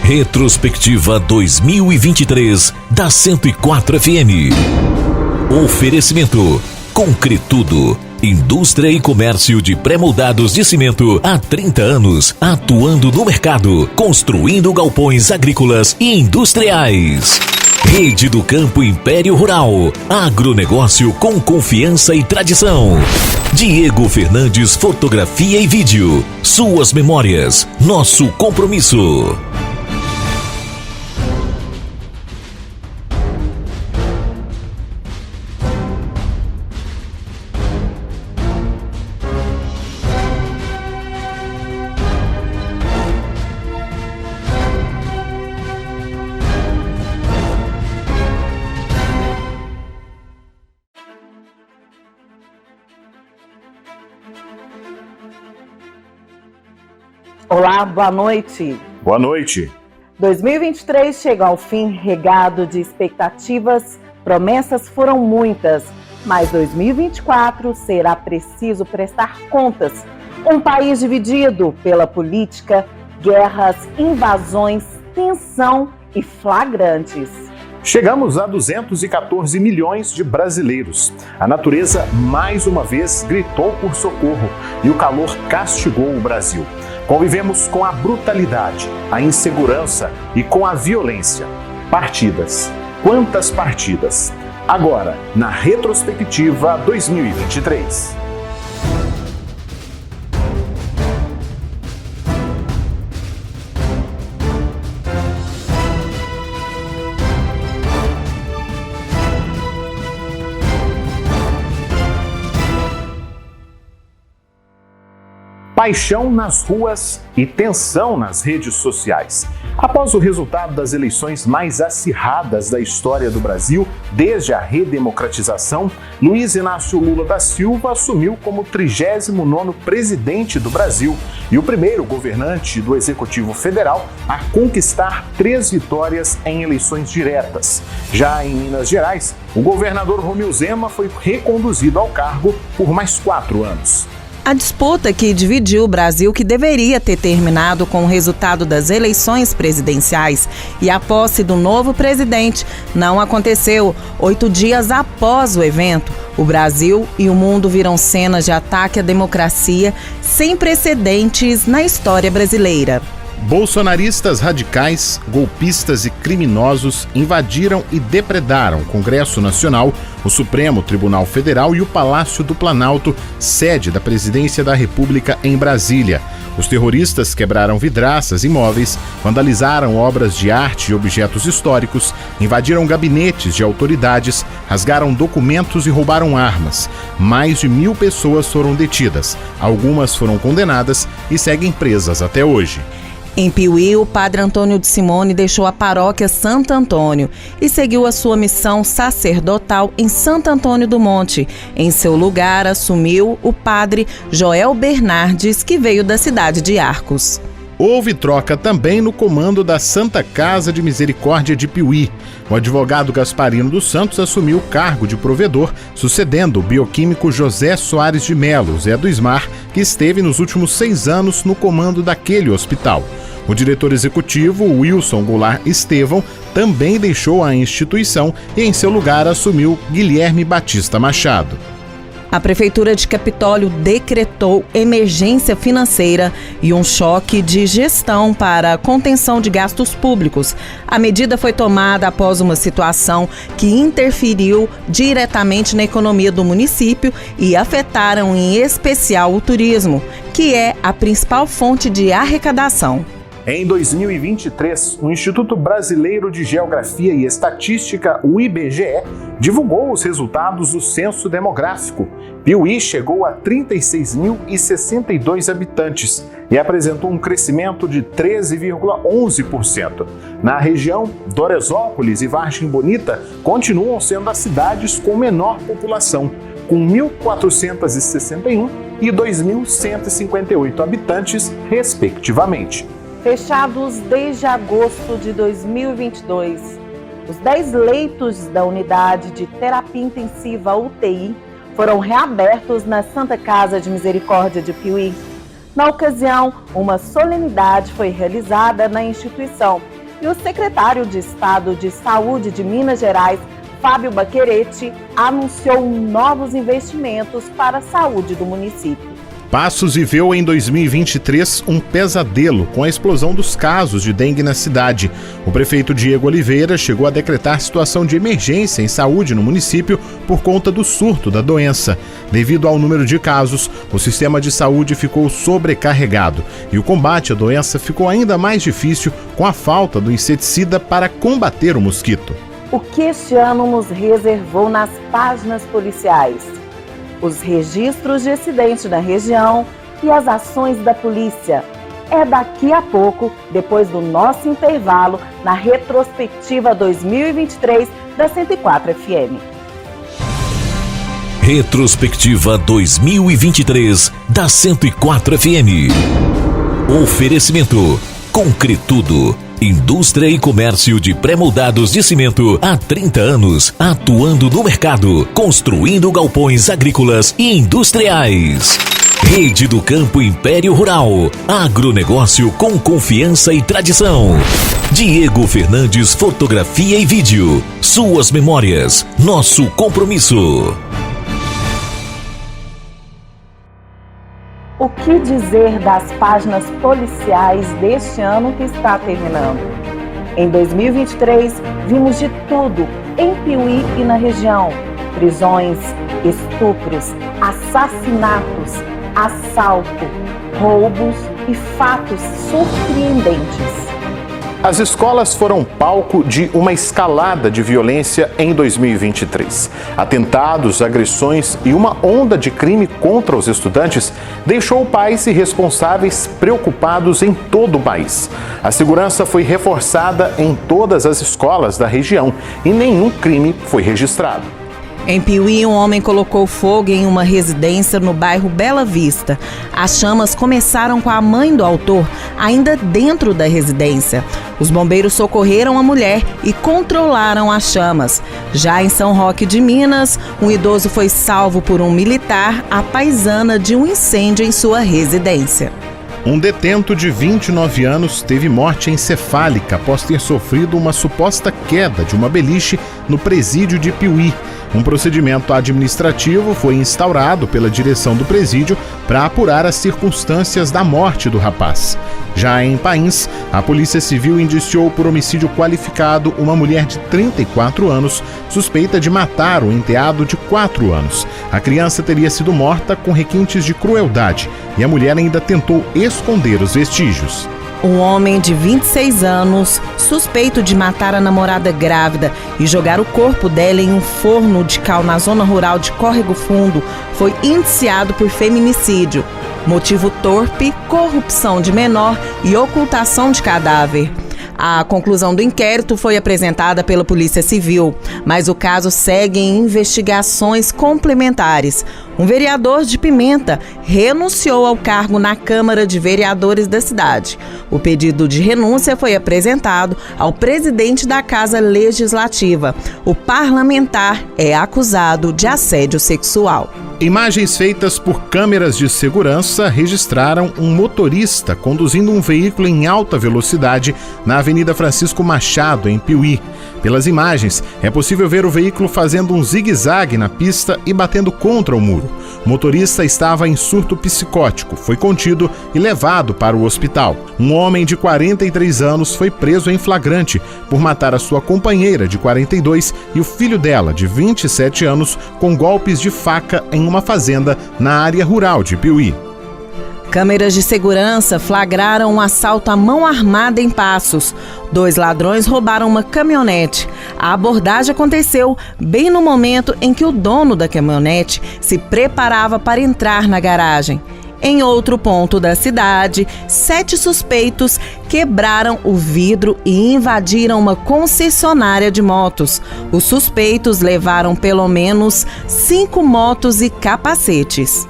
Retrospectiva 2023 da 104 FM. Oferecimento Concretudo, indústria e comércio de pré-moldados de cimento há 30 anos, atuando no mercado, construindo galpões agrícolas e industriais. Rede do Campo Império Rural, agronegócio com confiança e tradição. Diego Fernandes Fotografia e Vídeo, suas memórias, nosso compromisso. Olá, boa noite. Boa noite. 2023 chega ao fim regado de expectativas, promessas foram muitas, mas 2024 será preciso prestar contas. Um país dividido pela política, guerras, invasões, tensão e flagrantes. Chegamos a 214 milhões de brasileiros. A natureza mais uma vez gritou por socorro e o calor castigou o Brasil. Convivemos com a brutalidade, a insegurança e com a violência. Partidas. Quantas partidas? Agora, na retrospectiva 2023. Paixão nas ruas e tensão nas redes sociais. Após o resultado das eleições mais acirradas da história do Brasil, desde a redemocratização, Luiz Inácio Lula da Silva assumiu como 39º presidente do Brasil e o primeiro governante do Executivo Federal a conquistar 3 vitórias em eleições diretas. Já em Minas Gerais, o governador Romeu Zema foi reconduzido ao cargo por mais 4 anos. A disputa que dividiu o Brasil, que deveria ter terminado com o resultado das eleições presidenciais e a posse do novo presidente, não aconteceu. 8 dias após o evento, o Brasil e o mundo viram cenas de ataque à democracia sem precedentes na história brasileira. Bolsonaristas radicais, golpistas e criminosos invadiram e depredaram o Congresso Nacional, o Supremo Tribunal Federal e o Palácio do Planalto, sede da Presidência da República em Brasília. Os terroristas quebraram vidraças e móveis, vandalizaram obras de arte e objetos históricos, invadiram gabinetes de autoridades, rasgaram documentos e roubaram armas. Mais de 1.000 pessoas foram detidas, algumas foram condenadas e seguem presas até hoje. Em Piuí, o padre Antônio de Simone deixou a paróquia Santo Antônio e seguiu a sua missão sacerdotal em Santo Antônio do Monte. Em seu lugar, assumiu o padre Joel Bernardes, que veio da cidade de Arcos. Houve troca também no comando da Santa Casa de Misericórdia de Piuí. O advogado Gasparino dos Santos assumiu o cargo de provedor, sucedendo o bioquímico José Soares de Melo, Zé do Ismar, que esteve nos últimos 6 anos no comando daquele hospital. O diretor executivo, Wilson Goulart Estevão, também deixou a instituição e em seu lugar assumiu Guilherme Batista Machado. A Prefeitura de Capitólio decretou emergência financeira e um choque de gestão para a contenção de gastos públicos. A medida foi tomada após uma situação que interferiu diretamente na economia do município e afetaram em especial o turismo, que é a principal fonte de arrecadação. Em 2023, o Instituto Brasileiro de Geografia e Estatística, o IBGE, divulgou os resultados do censo demográfico. Piuí chegou a 36.062 habitantes e apresentou um crescimento de 13,11%. Na região, Doresópolis e Vargem Bonita continuam sendo as cidades com menor população, com 1.461 e 2.158 habitantes, respectivamente. Fechados desde agosto de 2022, os 10 leitos da unidade de terapia intensiva UTI foram reabertos na Santa Casa de Misericórdia de Piuí. Na ocasião, uma solenidade foi realizada na instituição E o secretário de Estado de Saúde de Minas Gerais, Fábio Baquerete, anunciou novos investimentos para a saúde do município. Passos viveu em 2023 um pesadelo com a explosão dos casos de dengue na cidade. O prefeito Diego Oliveira chegou a decretar situação de emergência em saúde no município por conta do surto da doença. Devido ao número de casos, o sistema de saúde ficou sobrecarregado e o combate à doença ficou ainda mais difícil com a falta do inseticida para combater o mosquito. O que este ano nos reservou nas páginas policiais? Os registros de acidente na região e as ações da polícia. É daqui a pouco, depois do nosso intervalo, na retrospectiva 2023 da 104 FM. Retrospectiva 2023 da 104 FM. Oferecimento: Concretudo. Indústria e comércio de pré-moldados de cimento há 30 anos, atuando no mercado, construindo galpões agrícolas e industriais. Rede do Campo Império Rural, agronegócio com confiança e tradição. Diego Fernandes Fotografia e Vídeo, suas memórias, nosso compromisso. O que dizer das páginas policiais deste ano que está terminando? Em 2023, vimos de tudo em Piuí e na região. Prisões, estupros, assassinatos, assalto, roubos e fatos surpreendentes. As escolas foram palco de uma escalada de violência em 2023. Atentados, agressões e uma onda de crime contra os estudantes deixou pais e responsáveis preocupados em todo o país. A segurança foi reforçada em todas as escolas da região e nenhum crime foi registrado. Em Piuí, um homem colocou fogo em uma residência no bairro Bela Vista. As chamas começaram com a mãe do autor, ainda dentro da residência. Os bombeiros socorreram a mulher e controlaram as chamas. Já em São Roque de Minas, um idoso foi salvo por um militar à paisana de um incêndio em sua residência. Um detento de 29 anos teve morte encefálica após ter sofrido uma suposta queda de uma beliche no presídio de Piuí. Um procedimento administrativo foi instaurado pela direção do presídio para apurar as circunstâncias da morte do rapaz. Já em Pains, a Polícia Civil indiciou por homicídio qualificado uma mulher de 34 anos, suspeita de matar o enteado de 4 anos. A criança teria sido morta com requintes de crueldade e a mulher ainda tentou esconder os vestígios. Um homem de 26 anos, suspeito de matar a namorada grávida e jogar o corpo dela em um forno de cal na zona rural de Córrego Fundo, foi indiciado por feminicídio. Motivo torpe, corrupção de menor e ocultação de cadáver. A conclusão do inquérito foi apresentada pela Polícia Civil, mas o caso segue em investigações complementares. Um vereador de Pimenta renunciou ao cargo na Câmara de Vereadores da cidade. O pedido de renúncia foi apresentado ao presidente da Casa Legislativa. O parlamentar é acusado de assédio sexual. Imagens feitas por câmeras de segurança registraram um motorista conduzindo um veículo em alta velocidade na Avenida Francisco Machado, em Piuí. Pelas imagens, é possível ver o veículo fazendo um zigue-zague na pista e batendo contra o muro. O motorista estava em surto psicótico, foi contido e levado para o hospital. Um homem de 43 anos foi preso em flagrante por matar a sua companheira de 42 e o filho dela, de 27 anos, com golpes de faca em uma fazenda na área rural de Piuí. Câmeras de segurança flagraram um assalto à mão armada em Passos. 2 ladrões roubaram uma caminhonete. A abordagem aconteceu bem no momento em que o dono da caminhonete se preparava para entrar na garagem. Em outro ponto da cidade, 7 suspeitos quebraram o vidro e invadiram uma concessionária de motos. Os suspeitos levaram pelo menos 5 motos e capacetes.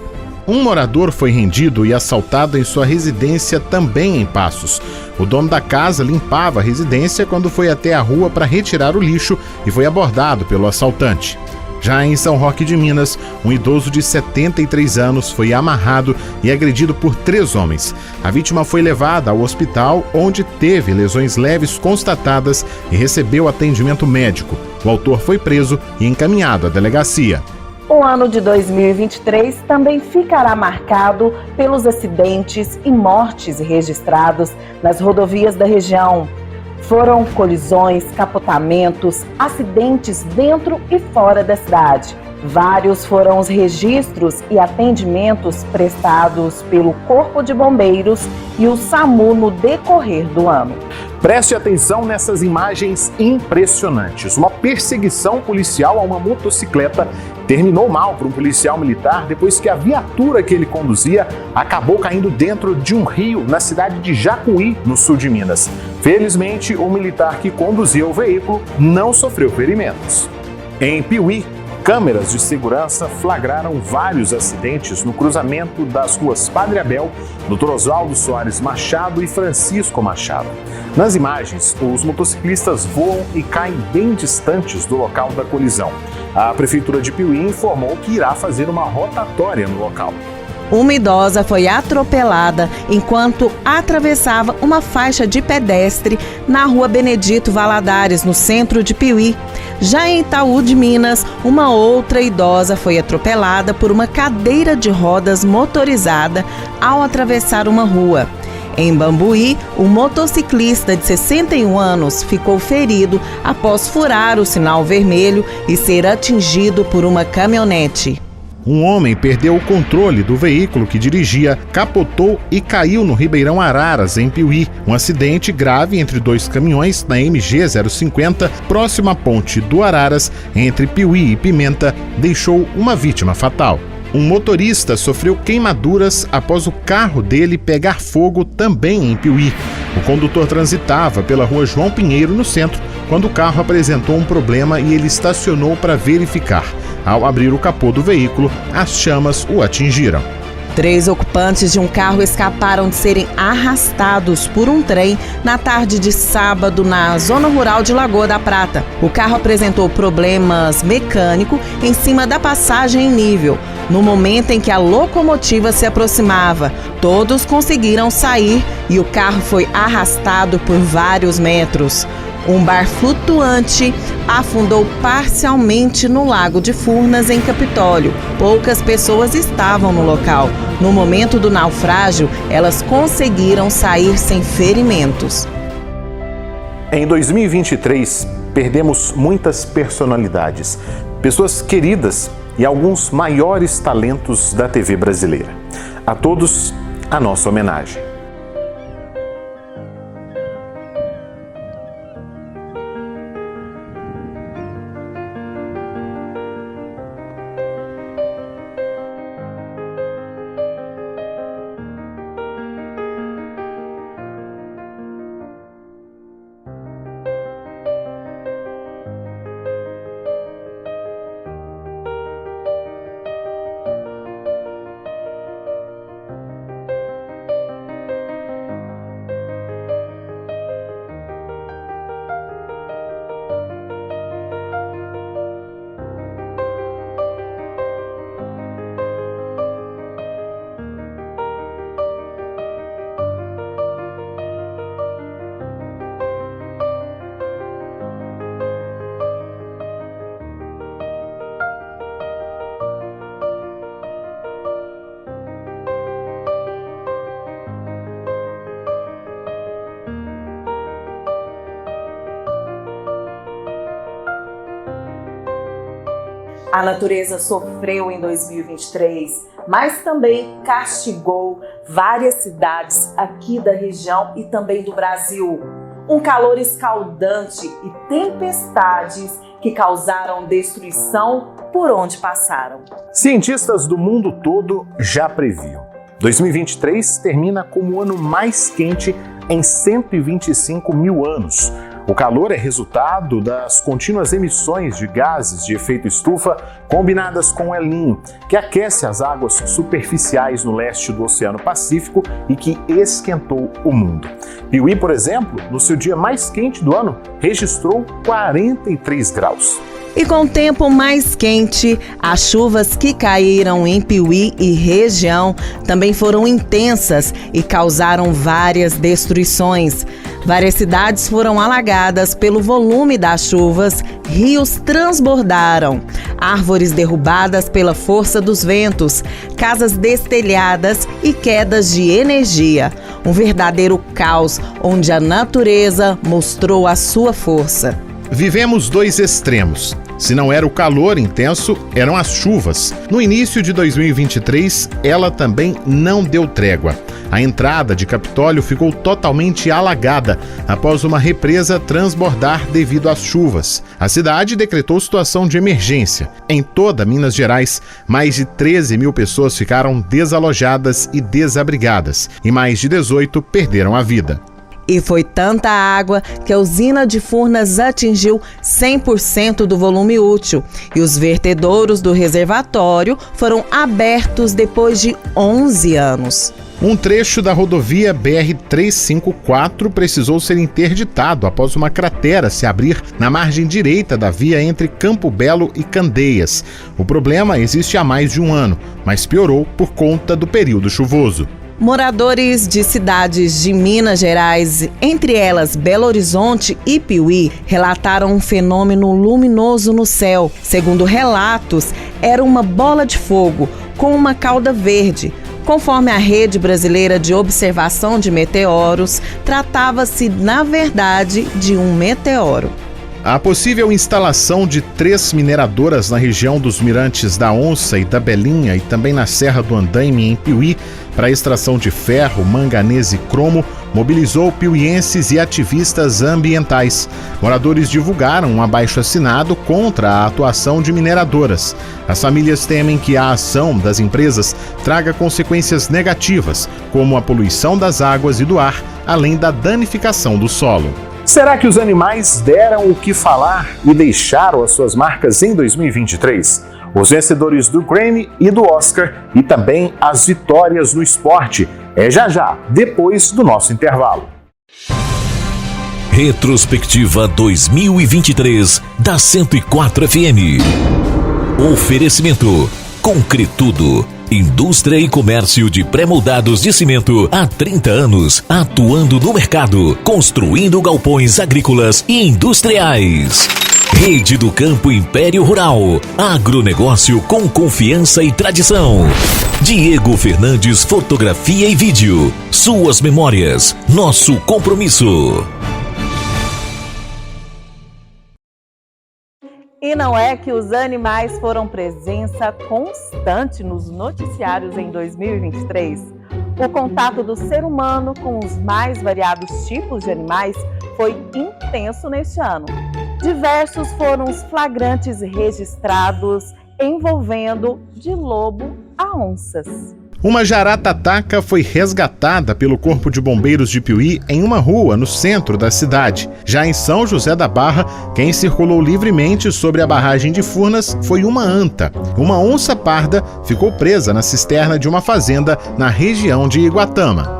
Um morador foi rendido e assaltado em sua residência também em Passos. O dono da casa limpava a residência quando foi até a rua para retirar o lixo e foi abordado pelo assaltante. Já em São Roque de Minas, um idoso de 73 anos foi amarrado e agredido por 3 homens. A vítima foi levada ao hospital, onde teve lesões leves constatadas e recebeu atendimento médico. O autor foi preso e encaminhado à delegacia. O ano de 2023 também ficará marcado pelos acidentes e mortes registrados nas rodovias da região. Foram colisões, capotamentos, acidentes dentro e fora da cidade. Vários foram os registros e atendimentos prestados pelo Corpo de Bombeiros e o SAMU no decorrer do ano. Preste atenção nessas imagens impressionantes. Uma perseguição policial a uma motocicleta terminou mal para um policial militar depois que a viatura que ele conduzia acabou caindo dentro de um rio na cidade de Jacuí, no sul de Minas. Felizmente, o militar que conduzia o veículo não sofreu ferimentos. Em Piuí, câmeras de segurança flagraram vários acidentes no cruzamento das ruas Padre Abel, Dr. Oswaldo Soares Machado e Francisco Machado. Nas imagens, os motociclistas voam e caem bem distantes do local da colisão. A Prefeitura de Piuí informou que irá fazer uma rotatória no local. Uma idosa foi atropelada enquanto atravessava uma faixa de pedestre na rua Benedito Valadares, no centro de Piuí. Já em Itaú de Minas, uma outra idosa foi atropelada por uma cadeira de rodas motorizada ao atravessar uma rua. Em Bambuí, um motociclista de 61 anos ficou ferido após furar o sinal vermelho e ser atingido por uma caminhonete. Um homem perdeu o controle do veículo que dirigia, capotou e caiu no Ribeirão Araras, em Piuí. Um acidente grave entre 2 caminhões na MG 050, próximo à ponte do Araras, entre Piuí e Pimenta, deixou uma vítima fatal. Um motorista sofreu queimaduras após o carro dele pegar fogo também em Piuí. O condutor transitava pela rua João Pinheiro, no centro, quando o carro apresentou um problema e ele estacionou para verificar. Ao abrir o capô do veículo, as chamas o atingiram. 3 ocupantes de um carro escaparam de serem arrastados por um trem na tarde de sábado na zona rural de Lagoa da Prata. O carro apresentou problemas mecânicos em cima da passagem em nível. No momento em que a locomotiva se aproximava, todos conseguiram sair e o carro foi arrastado por vários metros. Um bar flutuante afundou parcialmente no Lago de Furnas, em Capitólio. Poucas pessoas estavam no local. No momento do naufrágio, elas conseguiram sair sem ferimentos. Em 2023, perdemos muitas personalidades, pessoas queridas e alguns maiores talentos da TV brasileira. A todos, a nossa homenagem. A natureza sofreu em 2023, mas também castigou várias cidades aqui da região e também do Brasil. Um calor escaldante e tempestades que causaram destruição por onde passaram. Cientistas do mundo todo já previam. 2023 termina como o ano mais quente em 125 mil anos. O calor é resultado das contínuas emissões de gases de efeito estufa combinadas com o El Niño, que aquece as águas superficiais no leste do Oceano Pacífico e que esquentou o mundo. Piuí, por exemplo, no seu dia mais quente do ano, registrou 43 graus. E com o tempo mais quente, as chuvas que caíram em Piuí e região também foram intensas e causaram várias destruições. Várias cidades foram alagadas pelo volume das chuvas, rios transbordaram, árvores derrubadas pela força dos ventos, casas destelhadas e quedas de energia. Um verdadeiro caos onde a natureza mostrou a sua força. Vivemos dois extremos. Se não era o calor intenso, eram as chuvas. No início de 2023, ela também não deu trégua. A entrada de Capitólio ficou totalmente alagada após uma represa transbordar devido às chuvas. A cidade decretou situação de emergência. Em toda Minas Gerais, mais de 13 mil pessoas ficaram desalojadas e desabrigadas, e mais de 18 perderam a vida. E foi tanta água que a usina de Furnas atingiu 100% do volume útil e os vertedouros do reservatório foram abertos depois de 11 anos. Um trecho da rodovia BR-354 precisou ser interditado após uma cratera se abrir na margem direita da via entre Campo Belo e Candeias. O problema existe há mais de um ano, mas piorou por conta do período chuvoso. Moradores de cidades de Minas Gerais, entre elas Belo Horizonte e Piuí, relataram um fenômeno luminoso no céu. Segundo relatos, era uma bola de fogo com uma cauda verde. Conforme a Rede Brasileira de Observação de Meteoros, tratava-se, na verdade, de um meteoro. A possível instalação de 3 mineradoras na região dos Mirantes da Onça e da Belinha e também na Serra do Andaime, em Piuí, para a extração de ferro, manganês e cromo, mobilizou piuienses e ativistas ambientais. Moradores divulgaram um abaixo-assinado contra a atuação de mineradoras. As famílias temem que a ação das empresas traga consequências negativas, como a poluição das águas e do ar, além da danificação do solo. Será que os animais deram o que falar e deixaram as suas marcas em 2023? Os vencedores do Grammy e do Oscar e também as vitórias no esporte. É já, depois do nosso intervalo. Retrospectiva 2023 da 104 FM. Oferecimento Concretudo. Indústria e comércio de pré-moldados de cimento há 30 anos, atuando no mercado, construindo galpões agrícolas e industriais. Rede do Campo Império Rural, agronegócio com confiança e tradição. Diego Fernandes Fotografia e Vídeo, suas memórias, nosso compromisso. E não é que os animais foram presença constante nos noticiários em 2023? O contato do ser humano com os mais variados tipos de animais foi intenso neste ano. Diversos foram os flagrantes registrados envolvendo de lobo a onças. Uma jararaca foi resgatada pelo Corpo de Bombeiros de Piuí em uma rua no centro da cidade. Já em São José da Barra, quem circulou livremente sobre a barragem de Furnas foi uma anta. Uma onça parda ficou presa na cisterna de uma fazenda na região de Iguatama.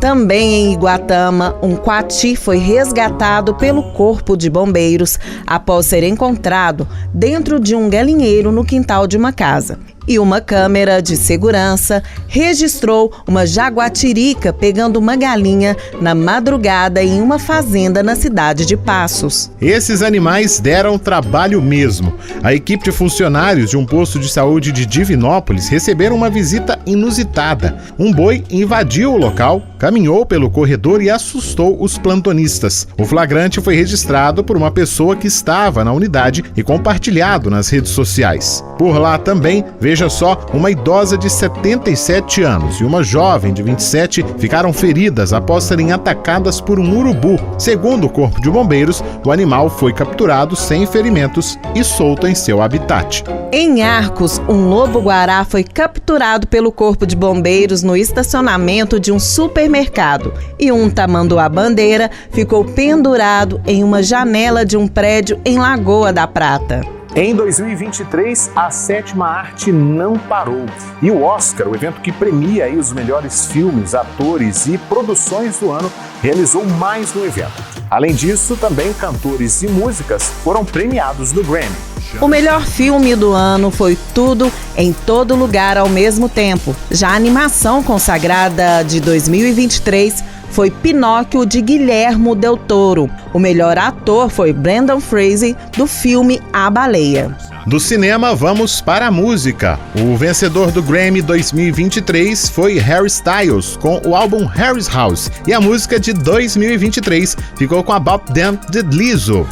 Também em Iguatama, um coati foi resgatado pelo Corpo de Bombeiros após ser encontrado dentro de um galinheiro no quintal de uma casa. E uma câmera de segurança registrou uma jaguatirica pegando uma galinha na madrugada em uma fazenda na cidade de Passos. Esses animais deram trabalho mesmo. A equipe de funcionários de um posto de saúde de Divinópolis receberam uma visita inusitada. Um boi invadiu o local, caminhou pelo corredor e assustou os plantonistas. O flagrante foi registrado por uma pessoa que estava na unidade e compartilhado nas redes sociais. Por lá também, veja só, uma idosa de 77 anos e uma jovem de 27 ficaram feridas após serem atacadas por um urubu. Segundo o Corpo de Bombeiros, o animal foi capturado sem ferimentos e solto em seu habitat. Em Arcos, um lobo-guará foi capturado pelo Corpo de Bombeiros no estacionamento de um supermercado e um tamanduá-bandeira ficou pendurado em uma janela de um prédio em Lagoa da Prata. Em 2023, a sétima arte não parou. E o Oscar, o evento que premia aí os melhores filmes, atores e produções do ano, realizou mais um evento. Além disso, também cantores e músicas foram premiados no Grammy. O melhor filme do ano foi Tudo em Todo Lugar ao Mesmo Tempo. Já a animação consagrada de 2023 foi Pinóquio, de Guilherme Del Toro. O melhor ator foi Brendan Fraser, do filme A Baleia. Do cinema, vamos para a música. O vencedor do Grammy 2023 foi Harry Styles, com o álbum Harry's House. E a música de 2023 ficou com a Bob Dylan, de Lizzo.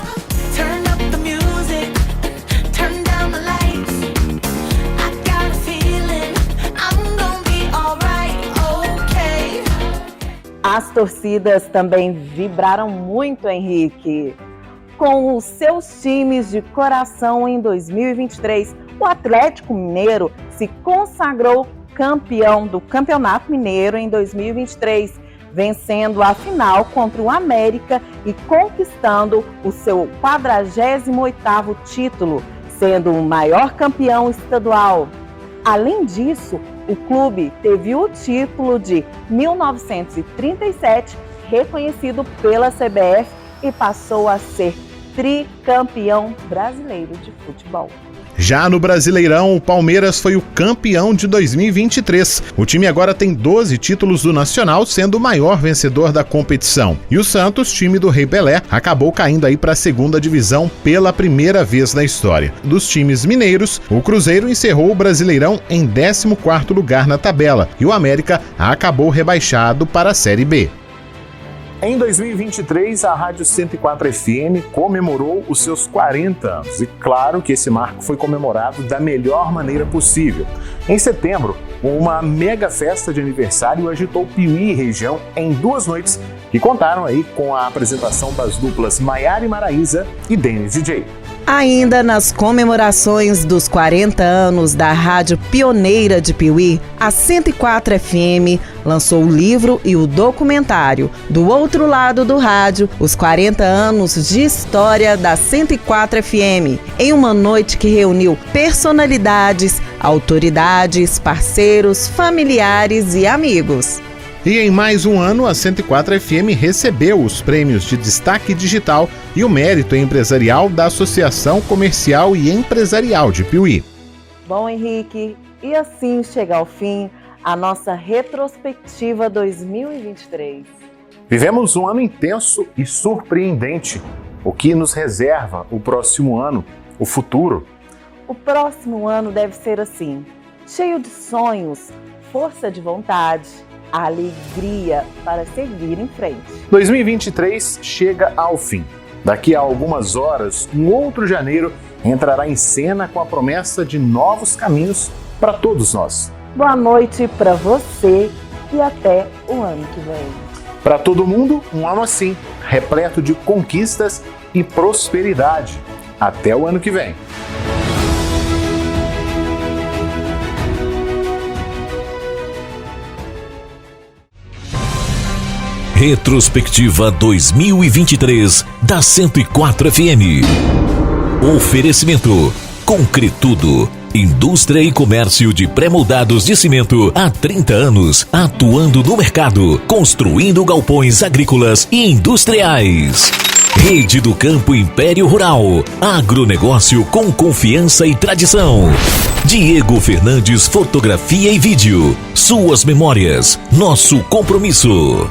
As torcidas também vibraram muito, Henrique. Com os seus times de coração em 2023, o Atlético Mineiro se consagrou campeão do Campeonato Mineiro em 2023, vencendo a final contra o América e conquistando o seu 48º título, sendo o maior campeão estadual. Além disso, o clube teve o título de 1937 reconhecido pela CBF e passou a ser tricampeão brasileiro de futebol. Já no Brasileirão, o Palmeiras foi o campeão de 2023. O time agora tem 12 títulos do Nacional, sendo o maior vencedor da competição. E o Santos, time do Rei Pelé, acabou caindo aí para a segunda divisão pela primeira vez na história. Dos times mineiros, o Cruzeiro encerrou o Brasileirão em 14º lugar na tabela e o América acabou rebaixado para a Série B. Em 2023, a Rádio 104 FM comemorou os seus 40 anos e claro que esse marco foi comemorado da melhor maneira possível. Em setembro, uma mega festa de aniversário agitou Piuí e região em 2 noites que contaram aí com a apresentação das duplas Maiara e Maraísa e Denis DJ. Ainda nas comemorações dos 40 anos da Rádio Pioneira de Piuí, a 104 FM lançou o livro e o documentário Do Outro Lado do Rádio, os 40 anos de história da 104 FM, em uma noite que reuniu personalidades, autoridades, parceiros, familiares e amigos. E em mais um ano, a 104 FM recebeu os prêmios de Destaque Digital e o Mérito Empresarial da Associação Comercial e Empresarial de Piuí. Bom, Henrique, e assim chega ao fim a nossa retrospectiva 2023. Vivemos um ano intenso e surpreendente. O que nos reserva o próximo ano, o futuro? O próximo ano deve ser assim, cheio de sonhos, força de vontade, a alegria para seguir em frente. 2023 chega ao fim. Daqui a algumas horas, um outro janeiro entrará em cena com a promessa de novos caminhos para todos nós. Boa noite para você e até o ano que vem. Para todo mundo, um ano assim, repleto de conquistas e prosperidade. Até o ano que vem. Retrospectiva 2023 da 104 FM. Oferecimento: Concretudo, indústria e comércio de pré-moldados de cimento há 30 anos, atuando no mercado, construindo galpões agrícolas e industriais. Rede do Campo Império Rural, agronegócio com confiança e tradição. Diego Fernandes Fotografia e Vídeo, suas memórias, nosso compromisso.